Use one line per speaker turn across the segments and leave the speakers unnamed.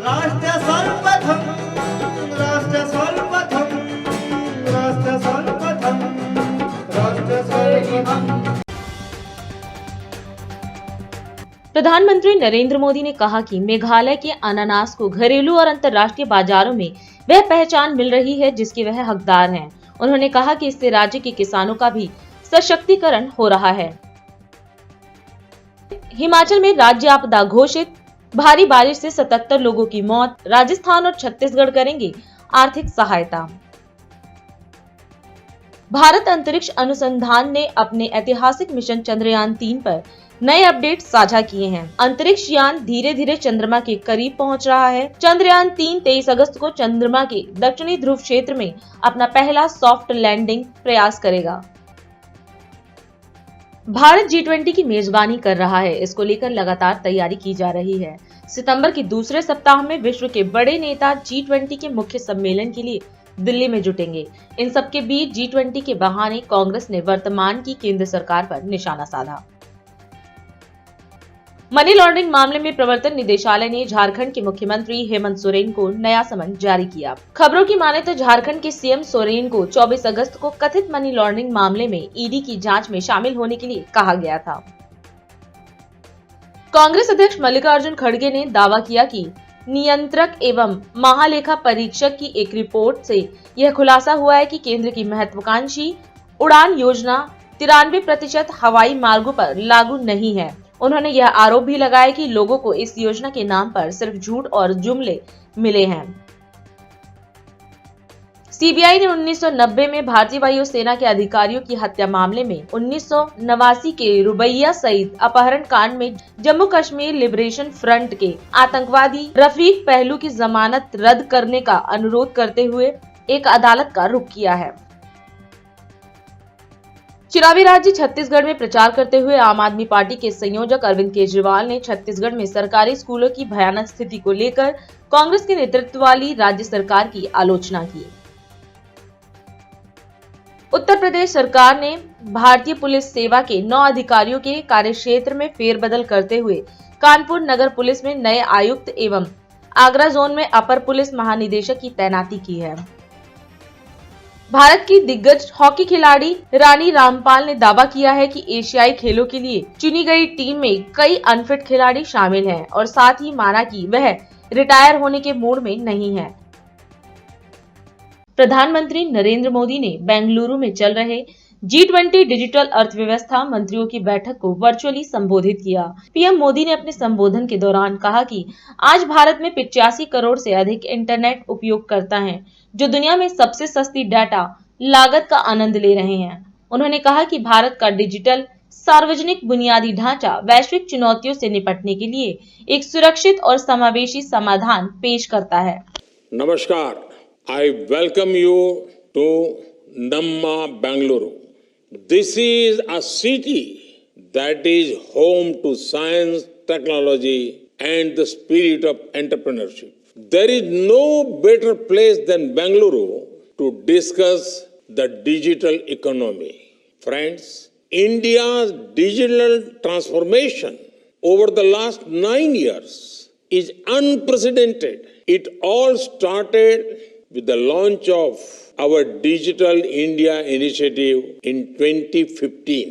राष्ट्र सर्वप्रथम, राष्ट्र सर्वप्रथम, राष्ट्र सर्वप्रथम, राष्ट्र सर्वप्रथम।
प्रधानमंत्री नरेंद्र मोदी ने कहा कि मेघालय के अनानास को घरेलू और अंतर्राष्ट्रीय बाजारों में वह पहचान मिल रही है जिसके वह हकदार हैं। उन्होंने कहा कि इससे राज्य के किसानों का भी सशक्तिकरण हो रहा है। हिमाचल में राज्य आपदा घोषित, भारी बारिश से 77 लोगों की मौत, राजस्थान और छत्तीसगढ़ करेंगे आर्थिक सहायता। भारत अंतरिक्ष अनुसंधान ने अपने ऐतिहासिक मिशन चंद्रयान 3 पर नए अपडेट साझा किए हैं। अंतरिक्ष यान धीरे धीरे चंद्रमा के करीब पहुंच रहा है। चंद्रयान 3 23 अगस्त को चंद्रमा के दक्षिणी ध्रुव क्षेत्र में अपना पहला सॉफ्ट लैंडिंग प्रयास करेगा। भारत G20 की मेजबानी कर रहा है। इसको लेकर लगातार तैयारी की जा रही है। सितंबर के दूसरे सप्ताह में विश्व के बड़े नेता G20 के मुख्य सम्मेलन के लिए दिल्ली में जुटेंगे। इन सबके बीच G20 के बहाने कांग्रेस ने वर्तमान की केंद्र सरकार पर निशाना साधा। मनी लॉन्ड्रिंग मामले में प्रवर्तन निदेशालय ने झारखंड के मुख्यमंत्री हेमंत सोरेन को नया समन जारी किया। खबरों की माने तो झारखंड के सीएम सोरेन को 24 अगस्त को कथित मनी लॉन्ड्रिंग मामले में ईडी की जांच में शामिल होने के लिए कहा गया था। कांग्रेस अध्यक्ष मल्लिकार्जुन खड़गे ने दावा किया कि नियंत्रक एवं महालेखा परीक्षक की एक रिपोर्ट से यह खुलासा हुआ है कि केंद्र की महत्वाकांक्षी उड़ान योजना 93% हवाई मार्गों पर लागू नहीं है। उन्होंने यह आरोप भी लगाया कि लोगों को इस योजना के नाम पर सिर्फ झूठ और जुमले मिले हैं। सीबीआई ने 1990 में भारतीय वायुसेना के अधिकारियों की हत्या मामले में 1989 के रुबैया सईद अपहरण कांड में जम्मू कश्मीर लिबरेशन फ्रंट के आतंकवादी रफीक पहलू की जमानत रद्द करने का अनुरोध करते हुए एक अदालत का रुख किया है। चुनावी राज्य छत्तीसगढ़ में प्रचार करते हुए आम आदमी पार्टी के संयोजक अरविंद केजरीवाल ने छत्तीसगढ़ में सरकारी स्कूलों की भयानक स्थिति को लेकर कांग्रेस के नेतृत्व वाली राज्य सरकार की आलोचना की। उत्तर प्रदेश सरकार ने भारतीय पुलिस सेवा के 9 अधिकारियों के कार्यक्षेत्र में फेरबदल करते हुए कानपुर नगर पुलिस में नए आयुक्त एवं आगरा जोन में अपर पुलिस महानिदेशक की तैनाती की है। भारत की दिग्गज हॉकी खिलाड़ी रानी रामपाल ने दावा किया है कि एशियाई खेलों के लिए चुनी गई टीम में कई अनफिट खिलाड़ी शामिल हैं और साथ ही माना कि वह रिटायर होने के मूड में नहीं है। प्रधानमंत्री नरेंद्र मोदी ने बेंगलुरु में चल रहे G20 डिजिटल अर्थव्यवस्था मंत्रियों की बैठक को वर्चुअली संबोधित किया। पीएम मोदी ने अपने संबोधन के दौरान कहा कि आज भारत में 85 करोड़ से अधिक इंटरनेट उपयोगकर्ता हैं, जो दुनिया में सबसे सस्ती डाटा लागत का आनंद ले रहे हैं। उन्होंने कहा कि भारत का डिजिटल सार्वजनिक बुनियादी ढांचा वैश्विक चुनौतियों से निपटने के लिए एक सुरक्षित और समावेशी समाधान पेश करता है।
नमस्कार, I welcome you to Namma, Bengaluru. This is a city that is home to science, technology, and the spirit of entrepreneurship. There is no better place than Bengaluru to discuss the digital economy. Friends, India's digital transformation over the last 9 years is unprecedented. It all started with the launch of our Digital India initiative in 2015.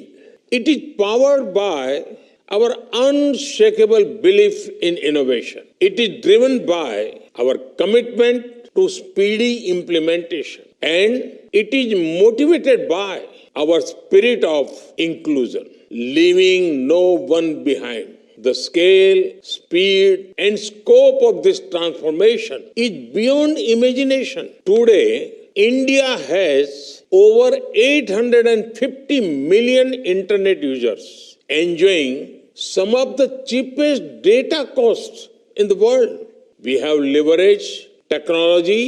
It is powered by our unshakable belief in innovation. It is driven by our commitment to speedy implementation, and it is motivated by our spirit of inclusion, leaving no one behind. The scale, speed, and scope of this transformation is beyond imagination. Today, India has over 850 million internet users, enjoying some of the cheapest data costs in the world. We have leveraged technology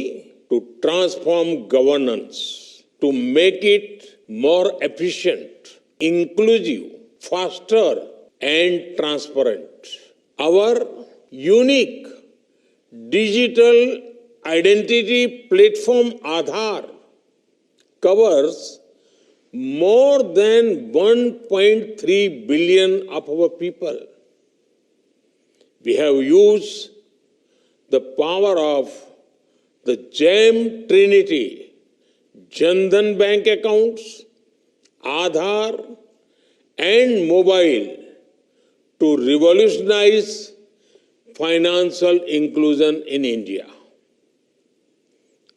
to transform governance, to make it more efficient, inclusive, faster, and transparent. Our unique digital identity platform Aadhaar covers more than 1.3 billion of our people. We have used the power of the GEM Trinity, Jan Dhan Bank accounts, Aadhaar, and mobile to revolutionize financial inclusion in India.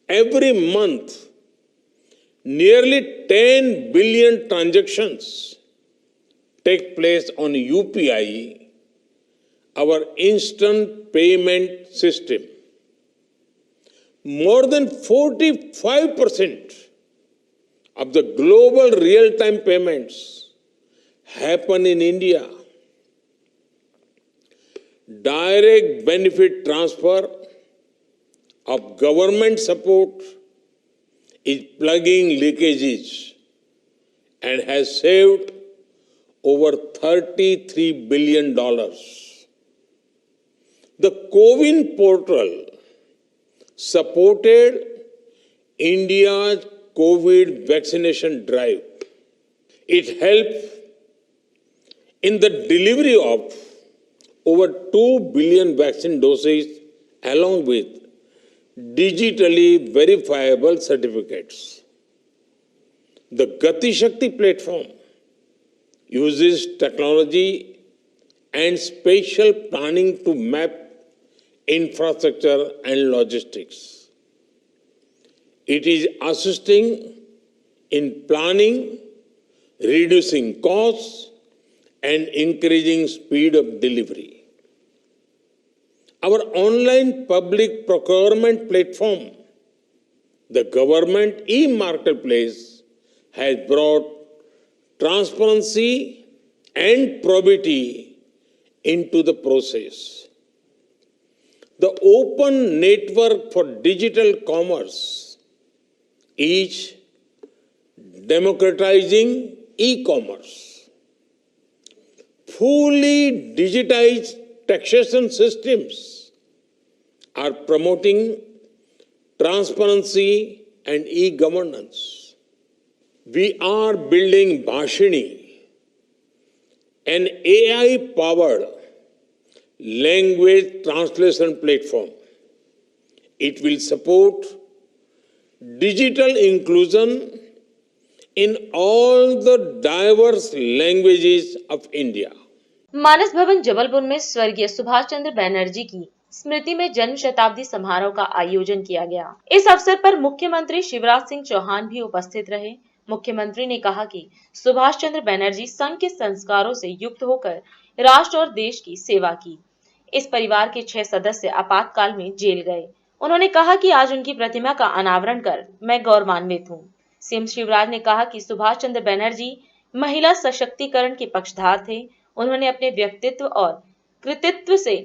Every month, nearly 10 billion transactions take place on UPI, our instant payment system. More than 45% of the global real-time payments happen in India. Direct benefit transfer of government support is plugging leakages and has saved over $33 billion. The CoWIN portal supported India's COVID vaccination drive. It helped in the delivery of over 2 billion vaccine doses along with digitally verifiable certificates. The Gati Shakti platform uses technology and spatial planning to map infrastructure and logistics. It is assisting in planning, reducing costs, and increasing speed of delivery. Our online public procurement platform, the government e-marketplace, has brought transparency and probity into the process. The open network for digital commerce is democratizing e-commerce. Fully digitized taxation systems are promoting transparency and e-governance. We are building Bhashini, an AI-powered language translation platform. It will support digital inclusion in all the diverse languages of India.
Manas Bhavan Jabalpur में स्वर्गीय सुभाष चंद्र बैनर्जी की स्मृति में जन्म शताब्दी समारोह का आयोजन किया गया। इस अवसर पर मुख्यमंत्री शिवराज सिंह चौहान भी उपस्थित रहे। मुख्यमंत्री ने कहा कि सुभाष चंद्र बैनर्जी संघ के संस्कारों से युक्त होकर राष्ट्र और देश की सेवा की। इस परिवार के 6 सदस्य आपातकाल में जेल गए। उन्होंने कहा कि आज उनकी प्रतिमा का अनावरण कर मैं गौरवान्वित हूँ। सीएम शिवराज ने कहा कि सुभाष चंद्र बैनर्जी महिला सशक्तिकरण के पक्षधर थे। उन्होंने अपने व्यक्तित्व और कृतित्व से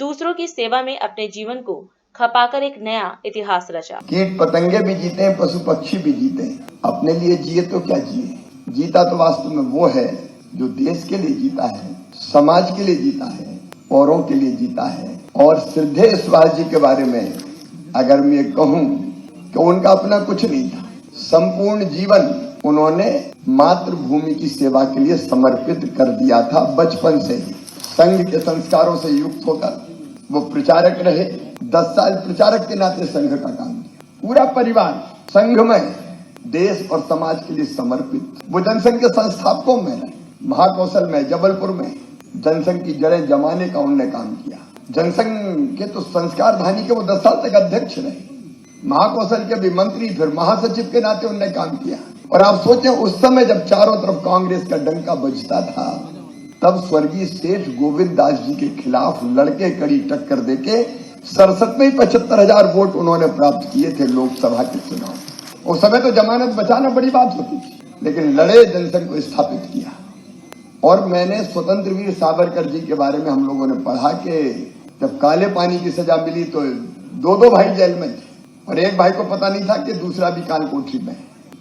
दूसरों की सेवा में अपने जीवन को खपाकर एक नया इतिहास रचा।
कीट पतंगे भी जीते हैं, पशु पक्षी भी जीते हैं। अपने लिए जिए तो क्या जिए, जीता तो वास्तव में वो है जो देश के लिए जीता है, समाज के लिए जीता है, औरों के लिए जीता है। और श्रद्धेय सुभाष जी के बारे में अगर मैं कहूँ कि उनका अपना कुछ नहीं था, संपूर्ण जीवन उन्होंने मातृभूमि की सेवा के लिए समर्पित कर दिया था। बचपन से ही संघ के संस्कारों से युक्त होकर वो प्रचारक रहे। 10 साल प्रचारक के नाते संघ का काम किया। पूरा परिवार संघ में देश और समाज के लिए समर्पित। वो जनसंघ के संस्थापकों में रहे। महाकौशल में, जबलपुर में जनसंघ की जड़ें जमाने का उन्होंने काम किया। जनसंघ के तो संस्कार धानी के वो 10 साल तक अध्यक्ष रहे। महाकौशल के भी मंत्री, फिर महासचिव के नाते उन्होंने काम किया। और आप सोचें उस समय जब चारों तरफ कांग्रेस का डंका बजता था, तब स्वर्गीय सेठ गोविंद दास जी के खिलाफ लड़के कड़ी टक्कर देके 67 में 75,000 वोट उन्होंने प्राप्त किए थे लोकसभा के चुनाव। उस समय तो जमानत बचाना बड़ी बात होती थी, लेकिन लड़े, जनसंघ को स्थापित किया। और मैंने स्वतंत्र वीर सावरकर जी के बारे में हम लोगों ने पढ़ा कि जब काले पानी की सजा मिली तो 2 भाई जेल में थे और एक भाई को पता नहीं था कि दूसरा भी काल कोठरी में।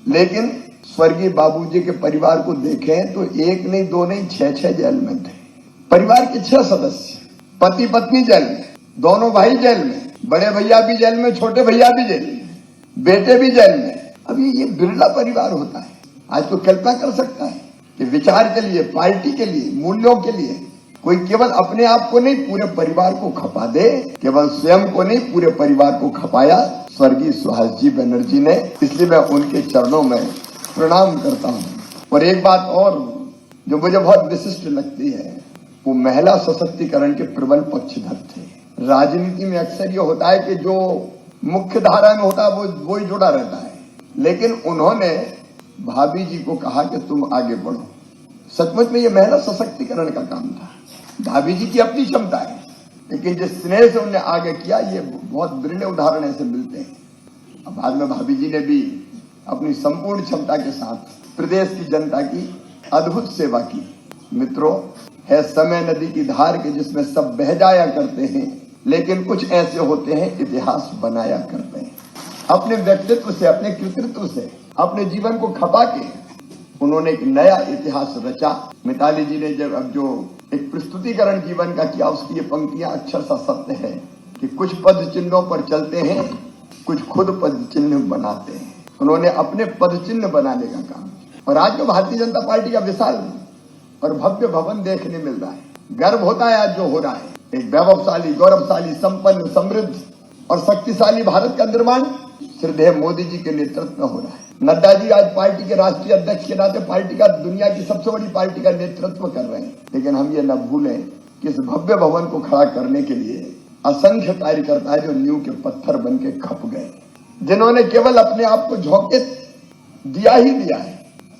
लेकिन स्वर्गीय बाबूजी के परिवार को देखें तो 1 नहीं 2 नहीं 6 जेल में थे। परिवार के 6 सदस्य, पति पत्नी जेल में, दोनों भाई जेल में, बड़े भैया भी जेल में, छोटे भैया भी जेल में, बेटे भी जेल में। अब ये बिरला परिवार होता है। आज तो कल्पना कर सकता है कि विचार के लिए, पार्टी के लिए, मूल्यों के लिए कोई केवल अपने आप को नहीं पूरे परिवार को खपा दे, केवल स्वयं को नहीं पूरे परिवार को खपाया स्वर्गीय सुहास जी बनर्जी ने। इसलिए मैं उनके चरणों में प्रणाम करता हूँ। और एक बात और जो मुझे बहुत विशिष्ट लगती है, वो महिला सशक्तिकरण के प्रबल पक्षधर थे। राजनीति में अक्सर ये होता है कि जो मुख्य धारा में होता है वो ही जुड़ा रहता है, लेकिन उन्होंने भाभी जी को कहा कि तुम आगे बढ़ो। सचमुच में ये महिला सशक्तिकरण का काम था। भाभी जी की अपनी क्षमता है, लेकिन जिस स्नेह से उन्हें आगे किया, ये बहुत बिरले उदाहरण ऐसे मिलते हैं। अब बाद में भाभी जी ने भी अपनी संपूर्ण क्षमता के साथ प्रदेश की जनता की अद्भुत सेवा की। मित्रों, है समय नदी की धार के जिसमें सब बह जाया करते हैं, लेकिन कुछ ऐसे होते हैं इतिहास बनाया करते हैं। अपने व्यक्तित्व से, अपने कृतित्व से, अपने जीवन को खपा के उन्होंने एक नया इतिहास रचा। मिताली जी ने जब अब जो एक प्रस्तुतिकरण जीवन का किया, उसकी ये पंक्तियां अक्षरशः सत्य है कि कुछ पद चिन्हों पर चलते हैं, कुछ खुद पद चिन्ह बनाते हैं। उन्होंने अपने पद चिन्ह बनाने का काम। और आज जो भारतीय जनता पार्टी का विशाल और भव्य भवन देखने मिल रहा है, गर्व होता है आज जो हो रहा है। एक वैभवशाली, गौरवशाली, संपन्न, समृद्ध और शक्तिशाली भारत का निर्माण श्रद्धेय मोदी जी के नेतृत्व में हो रहा है। नड्डा जी आज पार्टी के राष्ट्रीय अध्यक्ष के नाते पार्टी का, दुनिया की सबसे बड़ी पार्टी का नेतृत्व कर रहे हैं। लेकिन हम ये न भूलें कि इस भव्य भवन को खड़ा करने के लिए असंख्य कार्यकर्ता है जो नींव के पत्थर बन के खप गए, जिन्होंने केवल अपने आप को झोंके दिया ही दिया है।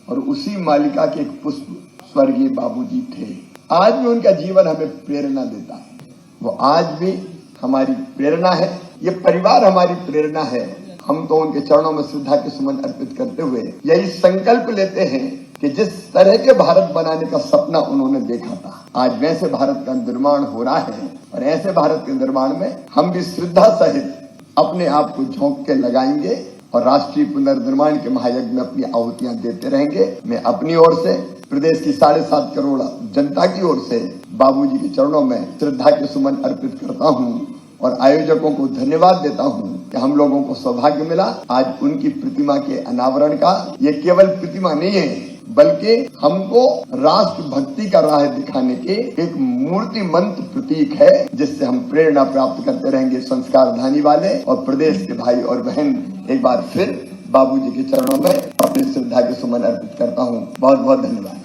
और उसी मालिका के एक पुष्प स्वर्गीय बाबूजी थे। आज भी उनका जीवन हमें प्रेरणा देता है। वो आज भी हमारी प्रेरणा है। ये परिवार हमारी प्रेरणा है। हम तो उनके चरणों में श्रद्धा के सुमन अर्पित करते हुए यही संकल्प लेते हैं कि जिस तरह के भारत बनाने का सपना उन्होंने देखा था, आज वैसे भारत का निर्माण हो रहा है। और ऐसे भारत के निर्माण में हम भी श्रद्धा सहित अपने आप को झोंक के लगाएंगे और राष्ट्रीय पुनर्निर्माण के महायज्ञ में अपनी आहुतियां देते रहेंगे। मैं अपनी ओर से, प्रदेश की 7.5 करोड़ जनता की ओर से बाबूजी के चरणों में श्रद्धा के सुमन अर्पित करता हूं और आयोजकों को धन्यवाद देता हूं कि हम लोगों को सौभाग्य मिला आज उनकी प्रतिमा के अनावरण का। ये केवल प्रतिमा नहीं है, बल्कि हमको राष्ट्र भक्ति का राह दिखाने के एक मूर्तिमंत प्रतीक है, जिससे हम प्रेरणा प्राप्त करते रहेंगे। संस्कारधानी वाले और प्रदेश के भाई और बहन, एक बार फिर बाबूजी के चरणों में अपनी श्रद्धा के सुमन अर्पित करता हूं। बहुत बहुत धन्यवाद।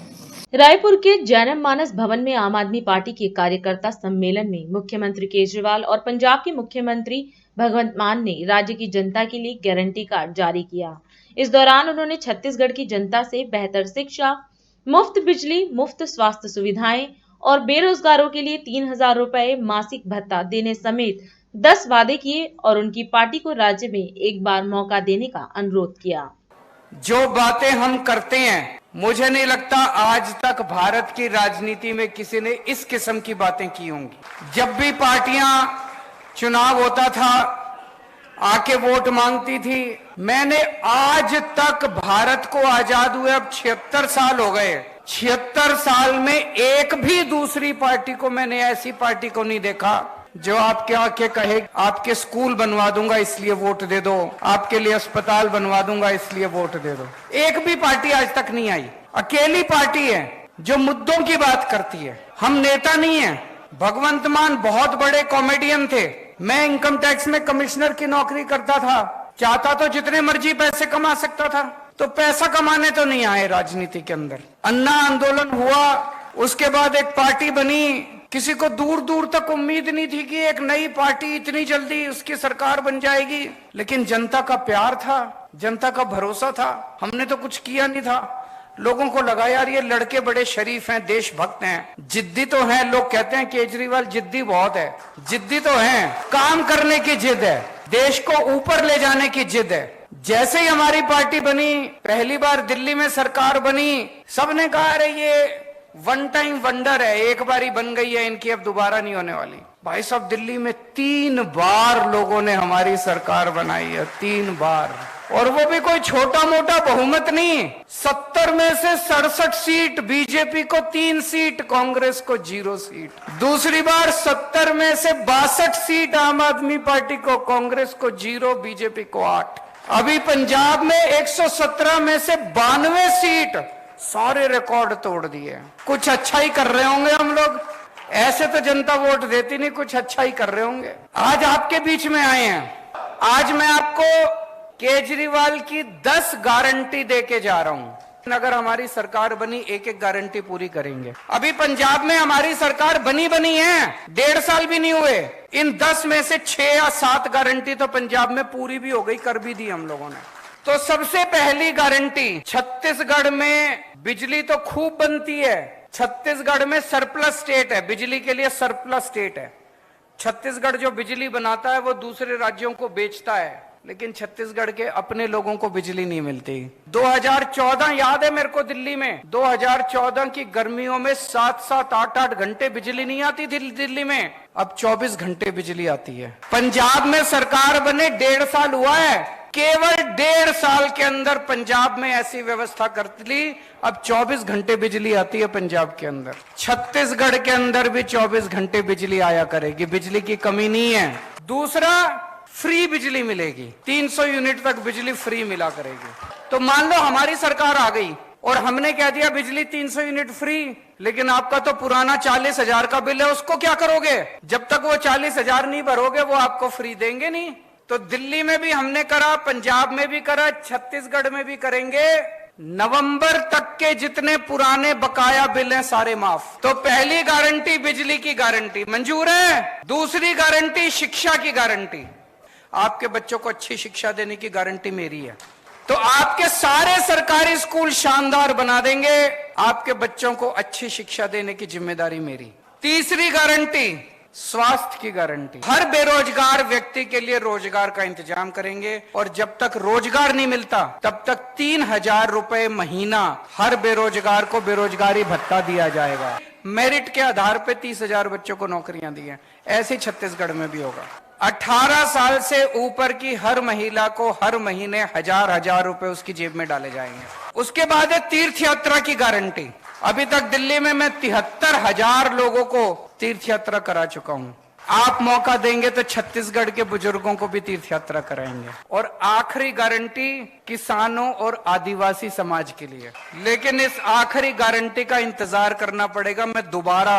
रायपुर के जैनम मानस भवन में आम आदमी पार्टी के कार्यकर्ता सम्मेलन में मुख्यमंत्री केजरीवाल और पंजाब के मुख्यमंत्री भगवंत मान ने राज्य की जनता के लिए गारंटी कार्ड जारी किया। इस दौरान उन्होंने छत्तीसगढ़ की जनता से बेहतर शिक्षा, मुफ्त बिजली, मुफ्त स्वास्थ्य सुविधाएं और बेरोजगारों के लिए 3,000 रुपए मासिक भत्ता देने समेत 10 वादे किए और उनकी पार्टी को राज्य में एक बार मौका देने का अनुरोध किया।
जो बातें हम करते हैं, मुझे नहीं लगता आज तक भारत की राजनीति में किसी ने इस किस्म की बातें की होंगी। जब भी पार्टियां चुनाव होता था आके वोट मांगती थी, मैंने आज तक भारत को आजाद हुए अब 76 साल हो गए, 76 साल में एक भी दूसरी पार्टी को, मैंने ऐसी पार्टी को नहीं देखा जो आपके आके कहे आपके स्कूल बनवा दूंगा इसलिए वोट दे दो, आपके लिए अस्पताल बनवा दूंगा इसलिए वोट दे दो। एक भी पार्टी आज तक नहीं आई। अकेली पार्टी है जो मुद्दों की बात करती है। हम नेता नहीं है। भगवंत मान बहुत बड़े कॉमेडियन थे। मैं इनकम टैक्स में कमिश्नर की नौकरी करता था, चाहता तो जितने मर्जी पैसे कमा सकता था, तो पैसा कमाने तो नहीं आए राजनीति के अंदर। अन्ना आंदोलन हुआ, उसके बाद एक पार्टी बनी। किसी को दूर दूर तक उम्मीद नहीं थी कि एक नई पार्टी इतनी जल्दी उसकी सरकार बन जाएगी, लेकिन जनता का प्यार था, जनता का भरोसा था। हमने तो कुछ किया नहीं था। लोगों को लगा यार ये लड़के बड़े शरीफ हैं, देशभक्त हैं, जिद्दी तो हैं। लोग कहते हैं केजरीवाल जिद्दी बहुत है, जिद्दी तो हैं, काम करने की जिद है, देश को ऊपर ले जाने की जिद है। जैसे ही हमारी पार्टी बनी, पहली बार दिल्ली में सरकार बनी, सबने कहा अरे ये वन टाइम वंडर है, एक बार ही बन गई है, इनकी अब दोबारा नहीं होने वाली। भाई साहब, दिल्ली में 3 बार लोगों ने हमारी सरकार बनाई है, 3 बार, और वो भी कोई छोटा मोटा बहुमत नहीं। 70 में से 67 सीट बीजेपी को, 3 सीट कांग्रेस को, 0 सीट। दूसरी बार 70 में से 62 सीट आम आदमी पार्टी को, कांग्रेस को 0, बीजेपी को 8। अभी पंजाब में 117 में से 92 सीट, सारे रिकॉर्ड तोड़ दिए। कुछ अच्छा ही कर रहे होंगे हम लोग, ऐसे तो जनता वोट देती नहीं, कुछ अच्छा ही कर रहे होंगे। आज आपके बीच में आए हैं। आज मैं आपको केजरीवाल की 10 गारंटी देके जा रहा हूं। अगर हमारी सरकार बनी, एक एक गारंटी पूरी करेंगे। अभी पंजाब में हमारी सरकार बनी है, 1.5 साल भी नहीं हुए। इन 10 में से 6 या 7 गारंटी तो पंजाब में पूरी भी हो गई, कर भी दी हम लोगों ने। तो सबसे पहली गारंटी, छत्तीसगढ़ में बिजली तो खूब बनती है। छत्तीसगढ़ में सरप्लस स्टेट है, बिजली के लिए सरप्लस स्टेट है। छत्तीसगढ़ जो बिजली बनाता है वो दूसरे राज्यों को बेचता है, लेकिन छत्तीसगढ़ के अपने लोगों को बिजली नहीं मिलती। 2014 याद है मेरे को, दिल्ली में 2014 की गर्मियों में 7-7, 8-8 घंटे बिजली नहीं आती थी दिल्ली में। अब 24 घंटे बिजली आती है। पंजाब में सरकार बने 1.5 साल हुआ है, केवल 1.5 साल के अंदर पंजाब में ऐसी व्यवस्था कर ली, अब 24 घंटे बिजली आती है पंजाब के अंदर। छत्तीसगढ़ के अंदर भी 24 घंटे बिजली आया करेगी, बिजली की कमी नहीं है। दूसरा, फ्री बिजली मिलेगी, 300 यूनिट तक बिजली फ्री मिला करेगी। तो मान लो हमारी सरकार आ गई और हमने कह दिया बिजली 300 यूनिट फ्री, लेकिन आपका तो पुराना 40,000 का बिल है, उसको क्या करोगे? जब तक वो 40,000 नहीं भरोगे वो आपको फ्री देंगे नहीं। तो दिल्ली में भी हमने करा, पंजाब में भी करा, छत्तीसगढ़ में भी करेंगे। नवंबर तक के जितने पुराने बकाया बिल हैं सारे माफ। तो पहली गारंटी बिजली की गारंटी मंजूर है। दूसरी गारंटी शिक्षा की गारंटी, आपके बच्चों को अच्छी शिक्षा देने की गारंटी मेरी है। तो आपके सारे सरकारी स्कूल शानदार बना देंगे, आपके बच्चों को अच्छी शिक्षा देने की जिम्मेदारी मेरी। तीसरी गारंटी स्वास्थ्य की गारंटी, हर बेरोजगार व्यक्ति के लिए रोजगार का इंतजाम करेंगे, और जब तक रोजगार नहीं मिलता तब तक 3,000 रुपए महीना हर बेरोजगार को बेरोजगारी भत्ता दिया जाएगा। मेरिट के आधार पे 30,000 बच्चों को नौकरियां दी हैं। ऐसे छत्तीसगढ़ में भी होगा। 18 साल से ऊपर की हर महिला को हर महीने 1,000 रुपए उसकी जेब में डाले जाएंगे। उसके बाद है तीर्थ यात्रा की गारंटी। अभी तक दिल्ली में मैं 73,000 लोगों को तीर्थ यात्रा करा चुका हूं। आप मौका देंगे तो छत्तीसगढ़ के बुजुर्गों को भी तीर्थ यात्रा कराएंगे। और आखिरी गारंटी किसानों और आदिवासी समाज के लिए, लेकिन इस आखिरी गारंटी का इंतजार करना पड़ेगा। मैं दोबारा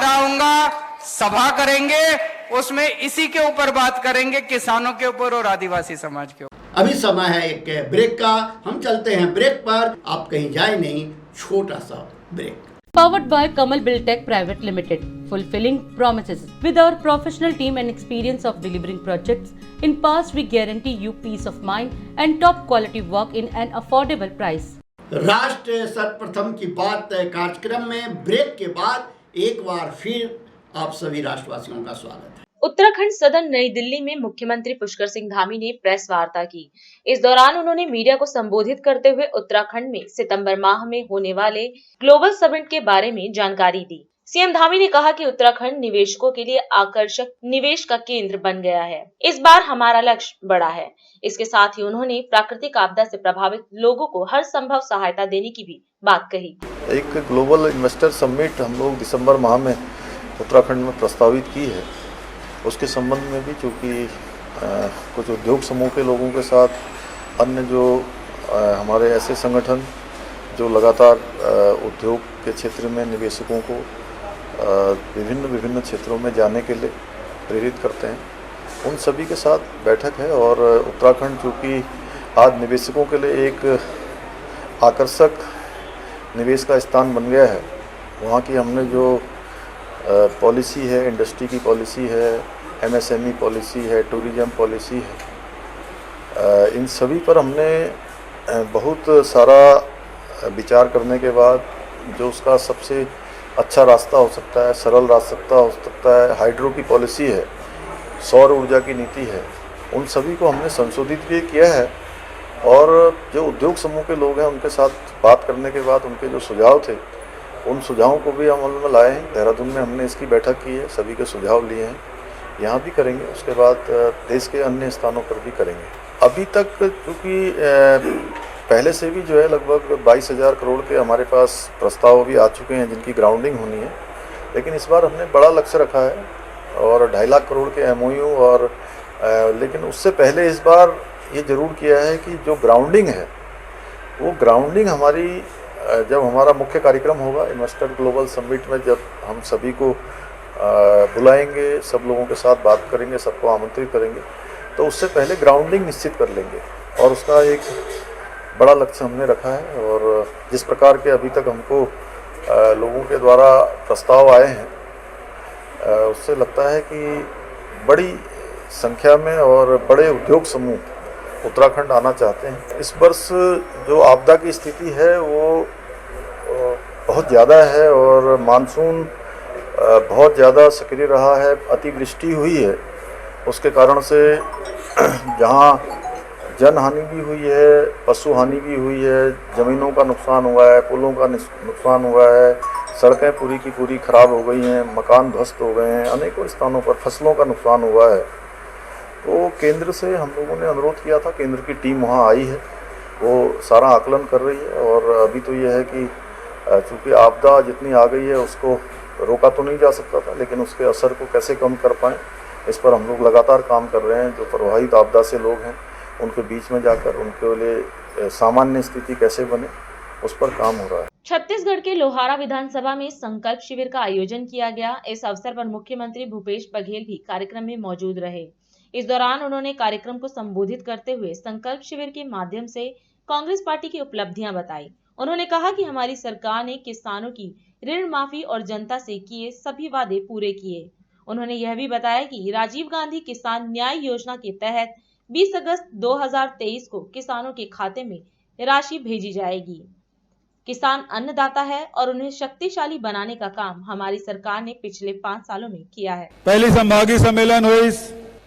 आऊंगा, सभा करेंगे, उसमें इसी के ऊपर बात करेंगे, किसानों के ऊपर और आदिवासी समाज के ऊपर।
अभी समय है एक ब्रेक का, हम चलते हैं ब्रेक पर। आप कहीं जाए नहीं, छोटा सा break.
Powered by Kamal Buildtech Private Limited, fulfilling promises. With our professional team and experience of delivering projects, in past we guarantee you peace of mind and top quality work in an affordable price.
राष्ट्र सर्वप्रथम की बात कार्यक्रम में break के बाद एक बार फिर आप सभी राष्ट्रवासियों का स्वागत है।
उत्तराखंड सदन नई दिल्ली में मुख्यमंत्री पुष्कर सिंह धामी ने प्रेस वार्ता की। इस दौरान उन्होंने मीडिया को संबोधित करते हुए उत्तराखंड में सितंबर माह में होने वाले ग्लोबल समिट के बारे में जानकारी दी। सीएम धामी ने कहा कि उत्तराखंड निवेशकों के लिए आकर्षक निवेश का केंद्र बन गया है। इस बार हमारा लक्ष्य बड़ा है। इसके साथ ही उन्होंने प्राकृतिक आपदा से प्रभावित लोगों को हर संभव सहायता देने की भी बात कही।
एक ग्लोबल इन्वेस्टर समिट हम लोग दिसंबर माह में उत्तराखंड में प्रस्तावित की है। उसके संबंध में भी चूँकि कुछ उद्योग समूह के लोगों के साथ अन्य जो हमारे ऐसे संगठन जो लगातार उद्योग के क्षेत्र में निवेशकों को विभिन्न क्षेत्रों में जाने के लिए प्रेरित करते हैं, उन सभी के साथ बैठक है। और उत्तराखंड चूँकि आज निवेशकों के लिए एक आकर्षक निवेश का स्थान बन गया है, वहाँ की हमने जो पॉलिसी है, इंडस्ट्री की पॉलिसी है, एमएसएमई पॉलिसी है, टूरिज्म पॉलिसी है, इन सभी पर हमने बहुत सारा विचार करने के बाद जो उसका सबसे अच्छा रास्ता हो सकता है, सरल रास्ता हो सकता है, हाइड्रो की पॉलिसी है, सौर ऊर्जा की नीति है, उन सभी को हमने संशोधित भी किया है। और जो उद्योग समूह के लोग हैं उनके साथ बात करने के बाद उनके जो सुझाव थे, उन सुझावों को भी अमल में लाए हैं। देहरादून में हमने इसकी बैठक की है, सभी के सुझाव लिए हैं, यहाँ भी करेंगे, उसके बाद देश के अन्य स्थानों पर भी करेंगे। अभी तक क्योंकि पहले से भी जो है लगभग 22,000 करोड़ के हमारे पास प्रस्ताव भी आ चुके हैं जिनकी ग्राउंडिंग होनी है, लेकिन इस बार हमने बड़ा लक्ष्य रखा है और 2.5 लाख करोड़ के MOU और लेकिन उससे पहले इस बार ये ज़रूर किया है कि जो ग्राउंडिंग है वो ग्राउंडिंग हमारी जब हमारा मुख्य कार्यक्रम होगा इन्वेस्टर ग्लोबल समिट में, जब हम सभी को बुलाएंगे, सब लोगों के साथ बात करेंगे, सबको आमंत्रित करेंगे, तो उससे पहले ग्राउंडिंग निश्चित कर लेंगे और उसका एक बड़ा लक्ष्य हमने रखा है। और जिस प्रकार के अभी तक हमको लोगों के द्वारा प्रस्ताव आए हैं, उससे लगता है कि बड़ी संख्या में और बड़े उद्योग समूह उत्तराखंड आना चाहते हैं। इस वर्ष जो आपदा की स्थिति है वो बहुत ज़्यादा है और मानसून बहुत ज़्यादा सक्रिय रहा है, अतिवृष्टि हुई है, उसके कारण से जहाँ जन हानि भी हुई है, पशु हानि भी हुई है, ज़मीनों का नुकसान हुआ है, पुलों का नुकसान हुआ है, सड़कें पूरी की पूरी खराब हो गई हैं, मकान ध्वस्त हो गए हैं, अनेकों स्थानों पर फसलों का नुकसान हुआ है। तो केंद्र से हम लोगों ने अनुरोध किया था, केंद्र की टीम वहाँ आई है, वो सारा आकलन कर रही है। और अभी तो ये है कि चूँकि आपदा जितनी आ गई है उसको रोका तो नहीं जा सकता था, लेकिन उसके असर को कैसे कम कर पाएँ, इस पर हम लोग लगातार काम कर रहे हैं। जो प्रभावित आपदा से लोग हैं उनके बीच में जाकर उनके लिए सामान्य स्थिति कैसे बने, उस पर काम हो रहा है।
छत्तीसगढ़ के लोहारा विधानसभा में संकल्प शिविर का आयोजन किया गया। इस अवसर पर मुख्यमंत्री भूपेश बघेल भी कार्यक्रम में मौजूद रहे। इस दौरान उन्होंने कार्यक्रम को संबोधित करते हुए संकल्प शिविर के माध्यम से कांग्रेस पार्टी की उपलब्धियां बताई। उन्होंने कहा कि हमारी सरकार ने किसानों की ऋण माफी और जनता से किए सभी वादे पूरे किए। उन्होंने यह भी बताया कि राजीव गांधी किसान न्याय योजना के तहत 20 अगस्त 2023 को किसानों के खाते में राशि भेजी जाएगी। किसान अन्नदाता है और उन्हें शक्तिशाली बनाने का काम हमारी सरकार ने पिछले 5 सालों में किया है।
पहली संभागीय सम्मेलन हुई,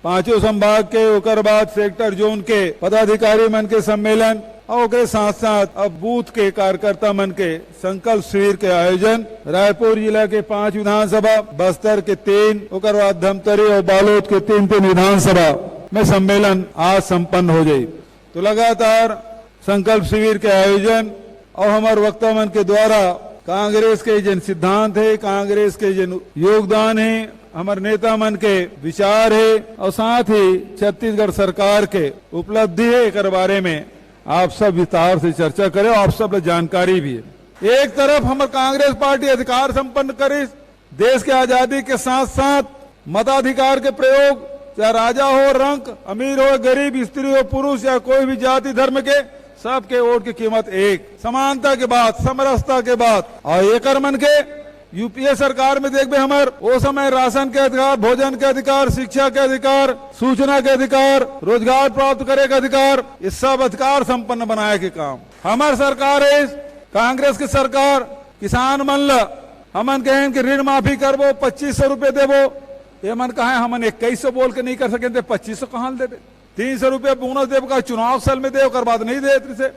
पांचों संभाग के ओकर बाद सेक्टर जोन के पदाधिकारी मन के सम्मेलन और के साथ साथ अब बूथ के कार्यकर्ता मन के संकल्प शिविर के आयोजन रायपुर जिला के 5 विधानसभा, बस्तर के 3, ओकर बाद धमतरी और बालोद के 3 विधानसभा में सम्मेलन आज संपन्न हो जाये। तो लगातार संकल्प शिविर के आयोजन और हमारे वक्ता मन के द्वारा कांग्रेस के जन सिद्धांत है, कांग्रेस के जन योगदान है, हमारे नेता मन के विचार है और साथ ही छत्तीसगढ़ सरकार के उपलब्धि है, एक बारे में आप सब विस्तार से चर्चा करें और आप सब जानकारी भी है। एक तरफ हमारे कांग्रेस पार्टी अधिकार संपन्न करे, देश के आजादी के साथ साथ मताधिकार के प्रयोग, चाहे राजा हो, रंक, अमीर हो, गरीब, स्त्री हो, पुरुष या कोई भी जाति धर्म के, सबके वोट की कीमत एक, समानता के बाद, समरसता के बाद। और एक मन के यूपीए सरकार में देख हमारे वो समय राशन के अधिकार, भोजन के अधिकार, शिक्षा के अधिकार, सूचना के अधिकार, रोजगार प्राप्त करे का अधिकार, ये सब अधिकार संपन्न बनाए के काम हमारे सरकार है। कांग्रेस की सरकार किसान मन ला हमन कहें कि ऋण माफी करबो, 2500 रुपए देबो, ये मन कहा हमन 2100 बोल के नहीं कर सके, 2500 कहाँ देवे, 300 रुपए बोनस देव का चुनाव साल में दे, बाद नहीं दे।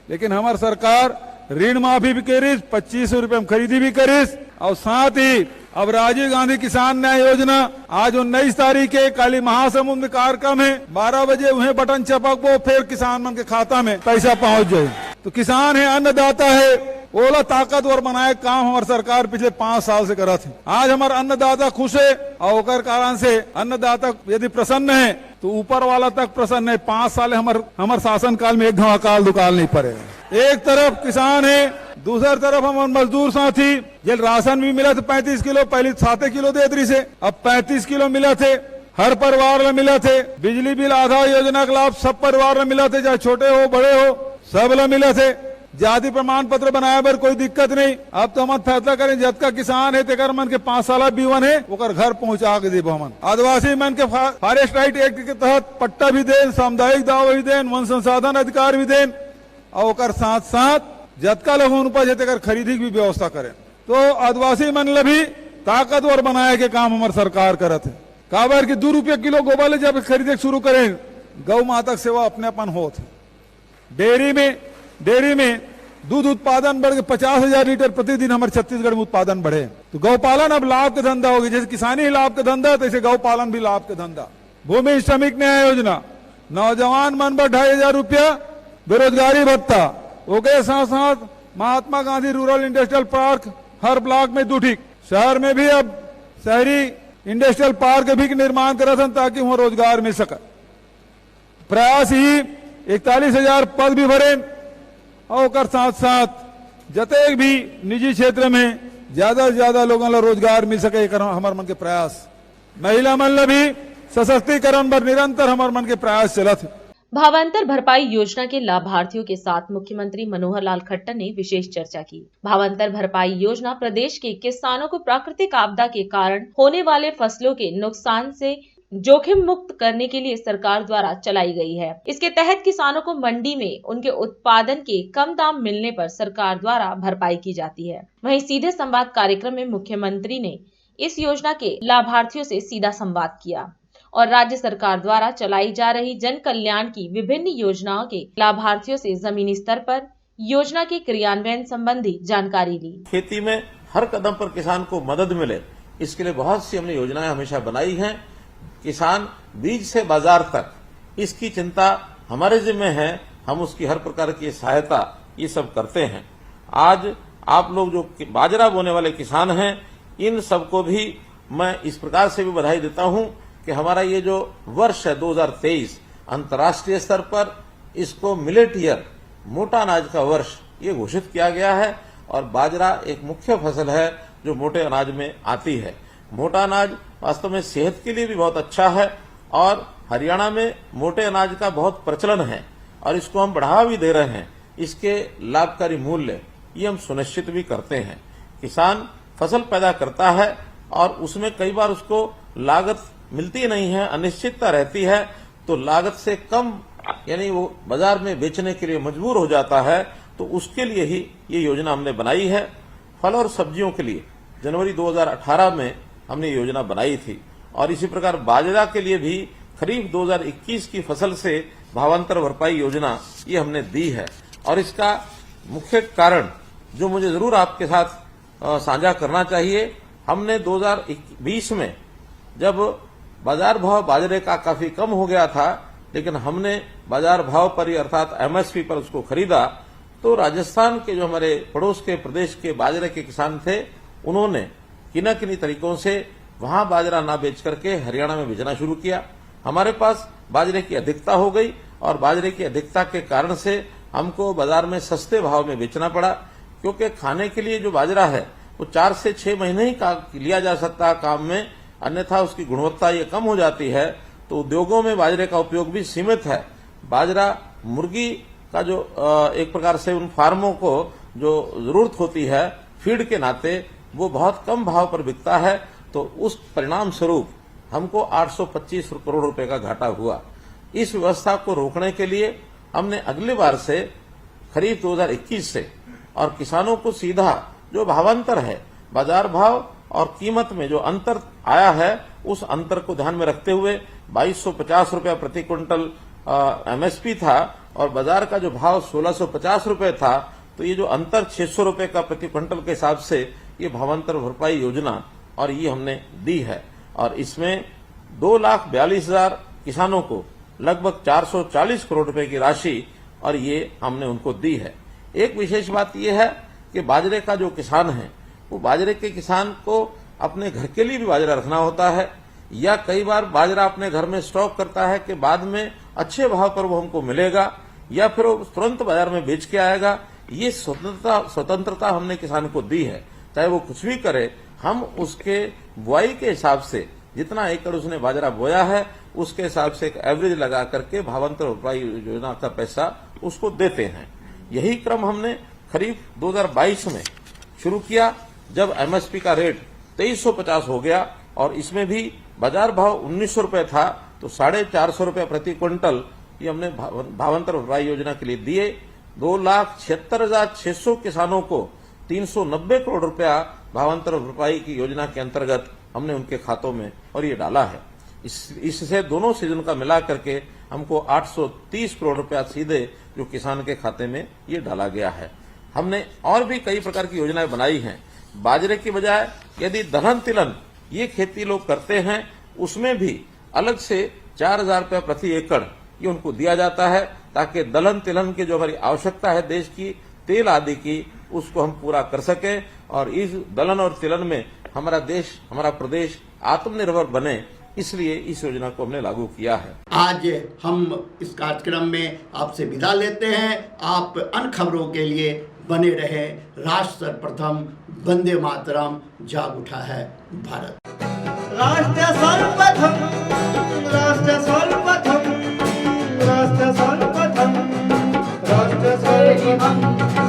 लेकिन हमारी सरकार ऋण माफी भी करीस, 2500 रुपए में खरीदी भी करीस और साथ ही अब राजीव गांधी किसान न्याय योजना आज 19 तारीख के काली महासमुंद में कार्यक्रम है, 12 बजे उन्हें बटन चपकबो, फिर किसान मन के खाता में पैसा पहुंच जाए। तो किसान है, अन्नदाता है, ओला ताकतवर बनाए काम हमारी सरकार पिछले 5 साल से करत है। आज हमारे अन्नदाता खुश है और कारण से अन्नदाता यदि प्रसन्न है तो ऊपर वाला तक प्रसन्न है। 5 साल हमारे शासन काल में एक घाव अकाल दुकाल नहीं पड़े। एक तरफ किसान है, दूसरी तरफ हमारे मजदूर साथी, जब राशन भी मिला था 35 किलो, पहले 7 किलो दे दी से, अब 35 किलो मिला थे, हर परिवार में मिला थे। बिजली बिल आधा योजना का लाभ सब परिवार में मिला थे, चाहे छोटे हो बड़े हो सब ला मिला थे। जाति प्रमाण पत्र बनाए पर कोई दिक्कत नहीं। अब तो हम फैसला करें जतका किसान है तेकर मन के 5 साल बीवन है ओकर घर पहुंचा के देबो। हमन आदिवासी मन के फॉरेस्ट राइट एक्ट के तहत पट्टा भी देन, सामुदायिक दावा भी देन, वन संसाधन अधिकार भी देन और ओकर साथ साथ जतका लोगों उपज है तेकर खरीदी की भी व्यवस्था करें। तो आदिवासी मन ला भी ताकतवर बनाए के काम हमारी सरकार करत है। काबर की 2 रुपये किलो गोबर जब खरीदे शुरू करें, गौ माता सेवा अपने अपन होत है। डेयरी में दूध उत्पादन बढ़ के 50,000 लीटर प्रतिदिन हमारे छत्तीसगढ़ में उत्पादन बढ़े। तो गौपालन अब लाभ का धंधा होगी, जैसे किसानी ही लाभ का धंधा तैसे गौपालन भी लाभ का धंधा। भूमि श्रमिक न्याय योजना, नौजवान मन पर 2,500 रुपया बेरोजगारी भत्ता, ओके साथ साथ Mahatma Gandhi rural industrial park हर ब्लॉक में 2 ठीक। शहर में भी अब शहरी इंडस्ट्रियल पार्क भी निर्माण करा ताकि वहां रोजगार मिल सके। प्रयास ही 41,000 पद भी भरे और साथ साथ जते भी निजी क्षेत्र में ज्यादा से ज्यादा लोगों को रोजगार मिल सके हमारे मन के प्रयास। महिला मन भी सशक्तिकरण पर निरंतर हमारे मन के प्रयास चलत।
भावांतर भरपाई योजना के लाभार्थियों के साथ मुख्यमंत्री मनोहर लाल खट्टर ने विशेष चर्चा की। भावांतर भरपाई योजना प्रदेश के किसानों को प्राकृतिक आपदा के कारण होने वाले फसलों के नुकसान से जोखिम मुक्त करने के लिए सरकार द्वारा चलाई गई है। इसके तहत किसानों को मंडी में उनके उत्पादन के कम दाम मिलने पर सरकार द्वारा भरपाई की जाती है। वहीं सीधे संवाद कार्यक्रम में मुख्यमंत्री ने इस योजना के लाभार्थियों से सीधा संवाद किया और राज्य सरकार द्वारा चलाई जा रही जन कल्याण की विभिन्न योजनाओं के लाभार्थियों से जमीनी स्तर पर योजना के क्रियान्वयन संबंधी जानकारी ली।
खेती में हर कदम पर किसान को मदद मिले, इसके लिए बहुत सी हमने योजनाएं हमेशा बनाई हैं। किसान बीज से बाजार तक इसकी चिंता हमारे जिम्मे है, हम उसकी हर प्रकार की सहायता ये सब करते हैं। आज आप लोग जो बाजरा बोने वाले किसान हैं, इन सबको भी मैं इस प्रकार से भी बधाई देता हूं कि हमारा ये जो वर्ष है 2023 अंतर्राष्ट्रीय स्तर पर इसको मिलेट ईयर, मोटा अनाज का वर्ष ये घोषित किया गया है। और बाजरा एक मुख्य फसल है जो मोटे अनाज में आती है। मोटा अनाज वास्तव में सेहत के लिए भी बहुत अच्छा है और हरियाणा में मोटे अनाज का बहुत प्रचलन है और इसको हम बढ़ावा भी दे रहे हैं। इसके लाभकारी मूल्य ये हम सुनिश्चित भी करते हैं। किसान फसल पैदा करता है और उसमें कई बार उसको लागत मिलती नहीं है, अनिश्चितता रहती है, तो लागत से कम यानी वो बाजार में बेचने के लिए मजबूर हो जाता है। तो उसके लिए ही ये योजना हमने बनाई है। फल और सब्जियों के लिए जनवरी 2018 में हमने योजना बनाई थी और इसी प्रकार बाजरा के लिए भी खरीफ 2021 की फसल से भावांतर भरपाई योजना ये हमने दी है। और इसका मुख्य कारण जो मुझे जरूर आपके साथ साझा करना चाहिए, हमने 2020 में जब बाजार भाव बाजरे का काफी कम हो गया था, लेकिन हमने बाजार भाव पर अर्थात एमएसपी पर उसको खरीदा, तो राजस्थान के जो हमारे पड़ोस के प्रदेश के बाजरे के किसान थे, उन्होंने किन्हीं तरीकों से वहां बाजरा ना बेच करके हरियाणा में बेचना शुरू किया। हमारे पास बाजरे की अधिकता हो गई और बाजरे की अधिकता के कारण से हमको बाजार में सस्ते भाव में बेचना पड़ा, क्योंकि खाने के लिए जो बाजरा है वो 4 से 6 महीने ही लिया जा सकता है काम में, अन्यथा उसकी गुणवत्ता ये कम हो जाती है। तो उद्योगों में बाजरे का उपयोग भी सीमित है। बाजरा मुर्गी का जो एक प्रकार से उन फार्मों को जो जरूरत होती है फीड के नाते, वो बहुत कम भाव पर बिकता है। तो उस परिणाम स्वरूप हमको 825 करोड़ रुपए का घाटा हुआ। इस व्यवस्था को रोकने के लिए हमने अगले बार से खरीफ 2021 से और किसानों को सीधा जो भावांतर है, बाजार भाव और कीमत में जो अंतर आया है, उस अंतर को ध्यान में रखते हुए 2250 रुपया प्रति क्विंटल एमएसपी था और बाजार का जो भाव 1650 रुपए था, तो ये जो अंतर 600 रुपए का प्रति क्विंटल के हिसाब से ये भावांतर भरपाई योजना और ये हमने दी है। और इसमें 2,42,000 किसानों को लगभग 440 करोड़ रुपए की राशि और ये हमने उनको दी है। एक विशेष बात यह है कि बाजरे का जो किसान है, वो बाजरे के किसान को अपने घर के लिए भी बाजरा रखना होता है, या कई बार बाजरा अपने घर में स्टॉक करता है कि बाद में अच्छे भाव पर वो हमको मिलेगा, या फिर वो तुरंत बाजार में बेच के आएगा। ये स्वतंत्रता हमने किसान को दी है। चाहे वो कुछ भी करे, हम उसके बुआई के हिसाब से जितना एकड़ उसने बाजरा बोया है, उसके हिसाब से एक एवरेज लगा करके भावांतर भरपाई योजना का पैसा उसको देते हैं। यही क्रम हमने खरीफ 2022 में शुरू किया, जब एमएसपी का रेट 2350 हो गया और इसमें भी बाजार भाव 1900 रुपए था, तो 450 रुपए प्रति क्विंटल ये हमने भावांतर भरपाई योजना के लिए दिए। 2,76,600 किसानों को 390 करोड़ रुपया भावांतर भरपाई की योजना के अंतर्गत हमने उनके खातों में और ये डाला है। इससे दोनों सीजन का मिला करके हमको 830 करोड़ रुपया सीधे जो किसान के खाते में ये डाला गया है। हमने और भी कई प्रकार की योजनाएं बनाई हैं। बाजरे की बजाय यदि दलहन तिलहन ये खेती लोग करते हैं, उसमें भी अलग से 4,000 रुपया प्रति एकड़ ये उनको दिया जाता है, ताकि दलहन तिलहन की जो हमारी आवश्यकता है देश की, तेल आदि की, उसको हम पूरा कर सके और इस दलहन और तिलहन में हमारा देश, हमारा प्रदेश आत्मनिर्भर बने, इसलिए इस योजना को हमने लागू किया है।
आज हम इस कार्यक्रम में आपसे विदा लेते हैं। आप अन्य खबरों के लिए बने रहे। राष्ट्र सर्वप्रथम, वंदे मातरम, जाग उठा है भारत।
राष्ट्र सर्वप्रथम, राष्ट्र सर्वप्रथम, राष्ट्र सर्वप्रथम, राष्ट्र सर्वप्रथम।